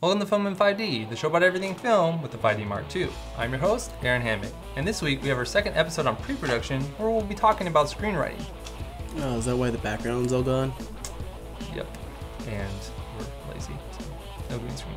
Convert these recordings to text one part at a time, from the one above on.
Welcome to FilmIn5D, the show about everything film with the 5D Mark II. I'm your host, Aaron Hammock, and this week we have our second episode on pre-production where we'll be talking about screenwriting. Oh, is that why the background's all gone? Yep, and we're lazy, so no green screen.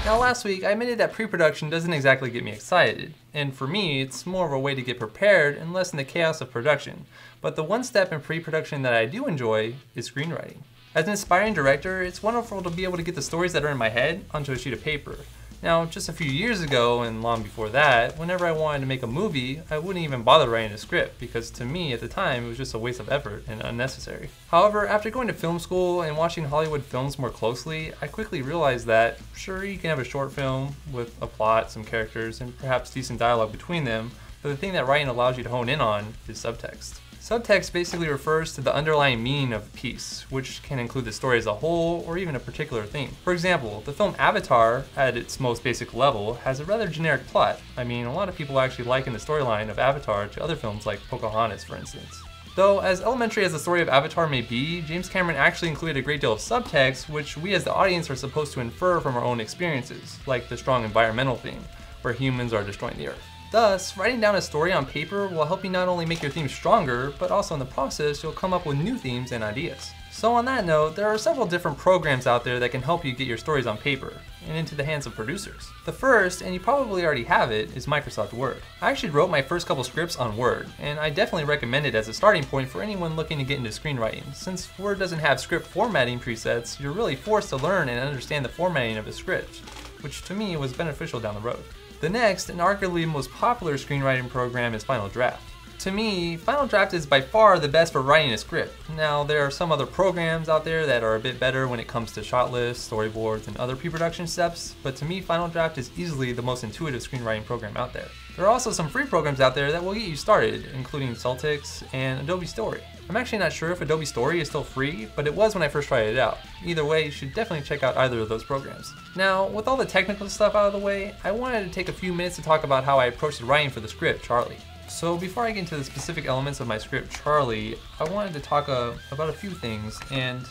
Now last week I admitted that pre-production doesn't exactly get me excited, and for me it's more of a way to get prepared and less in the chaos of production. But the one step in pre-production that I do enjoy is screenwriting. As an aspiring director, it's wonderful to be able to get the stories that are in my head onto a sheet of paper. Now, just a few years ago, and long before that, whenever I wanted to make a movie, I wouldn't even bother writing a script, because to me, at the time, it was just a waste of effort and unnecessary. However, after going to film school and watching Hollywood films more closely, I quickly realized that, sure, you can have a short film with a plot, some characters, and perhaps decent dialogue between them, but the thing that writing allows you to hone in on is subtext. Subtext basically refers to the underlying meaning of the piece, which can include the story as a whole or even a particular theme. For example, the film Avatar, at its most basic level, has a rather generic plot. I mean, a lot of people actually liken the storyline of Avatar to other films like Pocahontas, for instance. Though, as elementary as the story of Avatar may be, James Cameron actually included a great deal of subtext, which we as the audience are supposed to infer from our own experiences, like the strong environmental theme, where humans are destroying the Earth. Thus, writing down a story on paper will help you not only make your theme stronger, but also in the process you'll come up with new themes and ideas. So on that note, there are several different programs out there that can help you get your stories on paper and into the hands of producers. The first, and you probably already have it, is Microsoft Word. I actually wrote my first couple scripts on Word, and I definitely recommend it as a starting point for anyone looking to get into screenwriting. Since Word doesn't have script formatting presets, you're really forced to learn and understand the formatting of a script, which to me was beneficial down the road. The next, and arguably most popular screenwriting program is Final Draft. To me, Final Draft is by far the best for writing a script. Now, there are some other programs out there that are a bit better when it comes to shot lists, storyboards, and other pre-production steps, but to me, Final Draft is easily the most intuitive screenwriting program out there. There are also some free programs out there that will get you started, including Celtics and Adobe Story. I'm actually not sure if Adobe Story is still free, but it was when I first tried it out. Either way, you should definitely check out either of those programs. Now, with all the technical stuff out of the way, I wanted to take a few minutes to talk about how I approached the writing for the script, Charlie. So before I get into the specific elements of my script, Charlie, I wanted to talk about a few things, and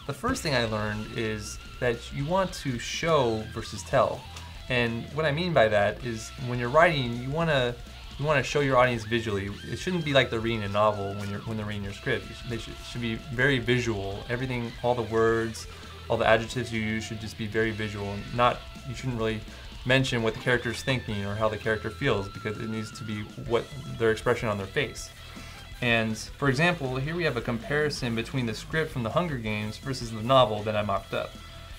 the first thing I learned is that you want to show versus tell. And what I mean by that is when you're writing, you want to show your audience visually. It shouldn't be like they're reading a novel when they're reading your script. They should be very visual. Everything, all the words, all the adjectives you use should just be very visual. You shouldn't really mention what the character is thinking or how the character feels, because it needs to be what their expression on their face. And for example, here we have a comparison between the script from the Hunger Games versus the novel that I mocked up.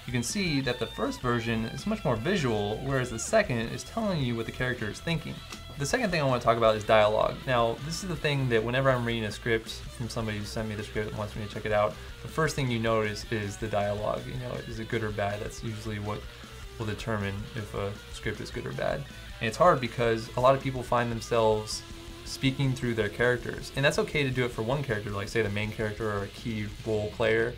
You can see that the first version is much more visual, whereas the second is telling you what the character is thinking. The second thing I want to talk about is dialogue. Now, this is the thing that whenever I'm reading a script from somebody who sent me the script and wants me to check it out, the first thing you notice is the dialogue. You know, is it good or bad? That's usually what will determine if a script is good or bad. And it's hard because a lot of people find themselves speaking through their characters. And that's okay to do it for one character, like say the main character or a key role player.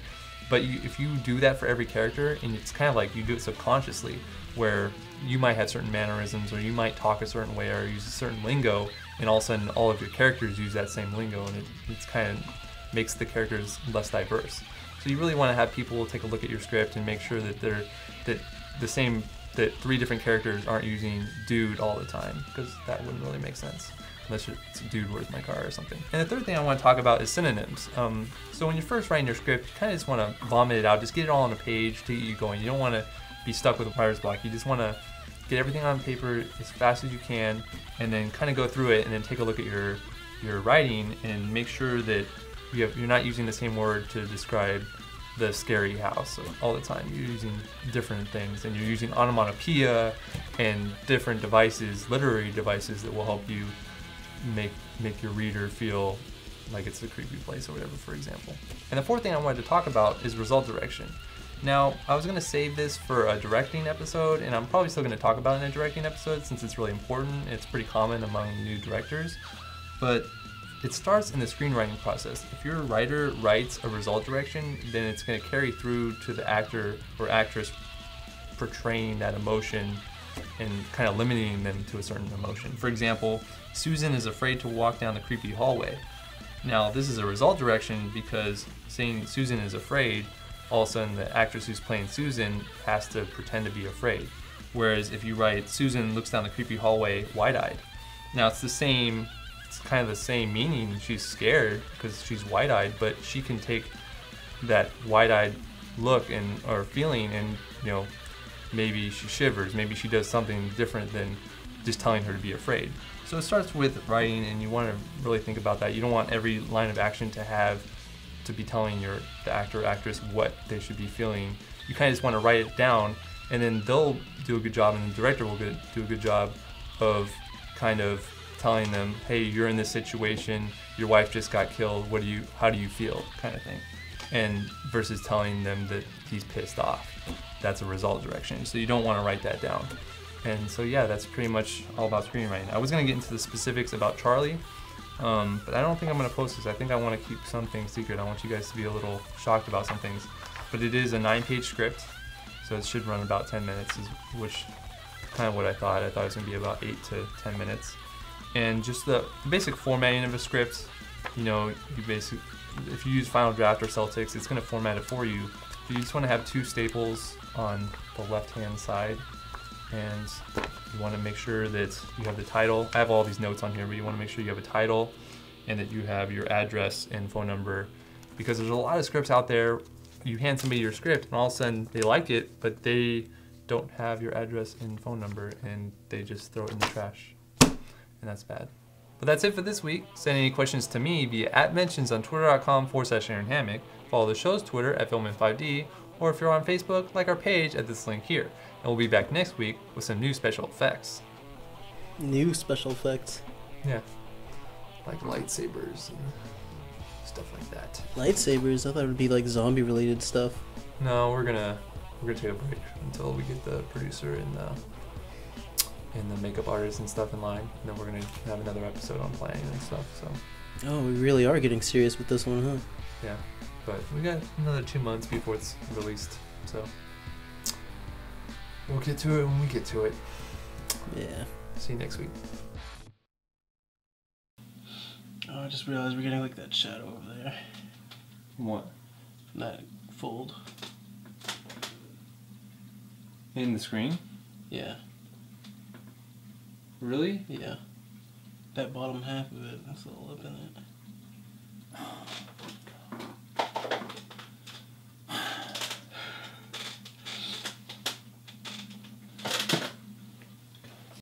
But if you do that for every character, and it's kind of like you do it subconsciously, where you might have certain mannerisms, or you might talk a certain way, or use a certain lingo, and all of a sudden all of your characters use that same lingo, and it's kind of makes the characters less diverse. So you really want to have people take a look at your script and make sure that that three different characters aren't using dude all the time, because that wouldn't really make sense. Unless it's dude, where's my car or something. And the third thing I want to talk about is synonyms. So when you're first writing your script, you kind of just want to vomit it out, just get it all on the page to get you going. You don't want to be stuck with a writer's block. You just want to get everything on paper as fast as you can, and then kind of go through it, and then take a look at your writing and make sure that you're not using the same word to describe the scary house all the time. You're using different things, and you're using onomatopoeia and different devices, literary devices, that will help you make your reader feel like it's a creepy place or whatever, for example. And the fourth thing I wanted to talk about is result direction. Now, I was going to save this for a directing episode, and I'm probably still going to talk about it in a directing episode since it's really important. It's pretty common among new directors, but it starts in the screenwriting process. If your writer writes a result direction, then it's going to carry through to the actor or actress portraying that emotion and kind of limiting them to a certain emotion. For example, Susan is afraid to walk down the creepy hallway. Now, this is a result direction because saying Susan is afraid, all of a sudden the actress who's playing Susan has to pretend to be afraid. Whereas if you write Susan looks down the creepy hallway wide-eyed. Now it's kind of the same meaning. She's scared because she's wide-eyed, but she can take that wide-eyed look or feeling and, you know, maybe she shivers, maybe she does something different than just telling her to be afraid. So it starts with writing, and you want to really think about that. You don't want every line of action to be telling the actor or actress what they should be feeling. You kind of just want to write it down, and then they'll do a good job, and the director will do a good job of kind of telling them, hey, you're in this situation, your wife just got killed, how do you feel, kind of thing. And versus telling them that he's pissed off. That's a result direction. So you don't want to write that down. And so yeah, that's pretty much all about screenwriting. I was going to get into the specifics about Charlie, but I don't think I'm going to post this. I think I want to keep some things secret. I want you guys to be a little shocked about some things. But it is a 9-page script, so it should run about 10 minutes, which kind of what I thought. I thought it was going to be about 8 to 10 minutes. And just the basic formatting of a script, you know, if you use Final Draft or Celtics, it's going to format it for you. You just want to have 2 staples on the left-hand side, and you want to make sure that you have the title. I have all these notes on here, but you want to make sure you have a title and that you have your address and phone number, because there's a lot of scripts out there. You hand somebody your script and all of a sudden they like it, but they don't have your address and phone number, and they just throw it in the trash, and that's bad. But that's it for this week. Send any questions to me via @mentions on twitter.com/AaronHammock. Follow the show's Twitter @FilmIn5D, or if you're on Facebook, like our page at this link here. And we'll be back next week with some new special effects. New special effects? Yeah. Like lightsabers and stuff like that. Lightsabers? I thought it would be like zombie related stuff. No, we're gonna take a break until we get the producer and the makeup artist and stuff in line. And then we're gonna have another episode on planning and stuff, so. Oh, we really are getting serious with this one, huh? Yeah. But we got another 2 months before it's released, so we'll get to it when we get to it. Yeah. See you next week. Oh, I just realized we're getting like that shadow over there. What? That fold. In the screen? Yeah. Really? Yeah. That bottom half of it, that's a little lip in it.